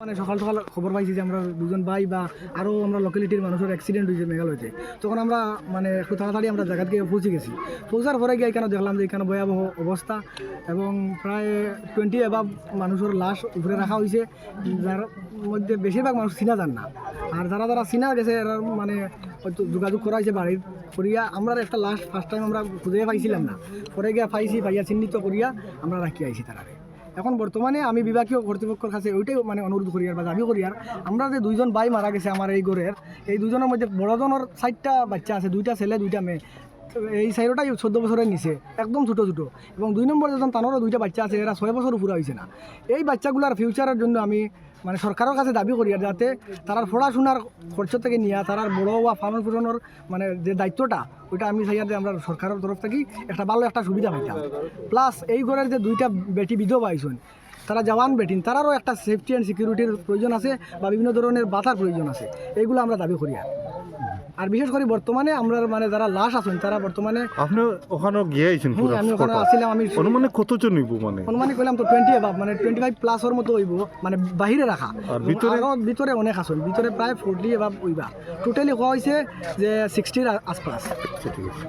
মানে সকাল সকাল খবর পাইছি যে আমরা দুজন ভাই বা আরও আমরা লোকালিটির মানুষের অ্যাক্সিডেন্ট হয়েছে মেঘালয়তে। তখন আমরা মানে একটু তাড়াতাড়ি আমরা জায়গাতে গিয়ে পৌঁছে গেছি। পৌঁছার পরে গিয়ে এখানে দেখলাম যে এখানে ভয়াবহ অবস্থা এবং প্রায় 20 অ্যাবাভ মানুষের লাশ উপরে রাখা হয়েছে, যার মধ্যে বেশিরভাগ মানুষ চিনা যান না। আর যারা যারা চিনা গেছে এরা মানে হয়তো যোগাযোগ করা হয়েছে বাড়ির করিয়া। আমরা একটা লাশ ফার্স্ট টাইম আমরা খুঁজে পাইছিলাম না, পরে গিয়ে পাইছি, পাইয়া চিহ্নিত করিয়া আমরা রাখি আইছি তারারে। এখন বর্তমানে আমি বিভাগীয় কর্তৃপক্ষের কাছে ওইটাই মানে অনুরোধ করি আর বা দাবি করি আর আমরা যে দুইজন ভাই মারা গেছে আমার এই ঘরের, এই দুজনের মধ্যে বড়জনের 4টা বাচ্চা আছে, 2টা ছেলে 2টা মেয়ে। এই সাইডটাই 14 বছরের নিচে, একদম ছোটো ছোটো। এবং 2 নম্বর যেজন তানোরও 2টা বাচ্চা আছে, এরা 6 বছর পুরো হয়েছে না। এই বাচ্চাগুলোর ফিউচারের জন্য আমি মানে সরকারের কাছে দাবি করি আর যাতে তারার পড়াশোনার খরচ থেকে নিয়ে তারার বড় বা ফার্ম পোষণের মানে যে দায়িত্বটা ওইটা আমি চাই যে আমরা সরকারের তরফ থেকে একটা ভালো একটা সুবিধা পাইতাম। প্লাস এই ঘরের যে 2টা বেটি বিধবা হয়েছেন, তারা জওয়ান বেটিন, তারারও একটা সেফটি অ্যান্ড সিকিউরিটির প্রয়োজন আছে বা বিভিন্ন ধরনের বাধার প্রয়োজন আছে। এইগুলো আমরা দাবি করি। আর বিশেষ করে বর্তমানে আমরা মানে যারা লাশ আছেন তারা বর্তমানে আপনি ওখানে গিয়েছেন? আমি ওখানে আসছিলাম। আমি অনুমানে কতজন হইব? মানে অনুমানিক করলাম তো 20 অ্যাবাভ, মানে 25 প্লাসের মতো হইব, মানে বাহিরে রাখা। আর ভিতরে অনেক আসেন, ভিতরে প্রায় 40 অ্যাবাভ হইবা। টোটালি হওয়া হয়েছে যে 60-র আশপাশ। ঠিক আছে।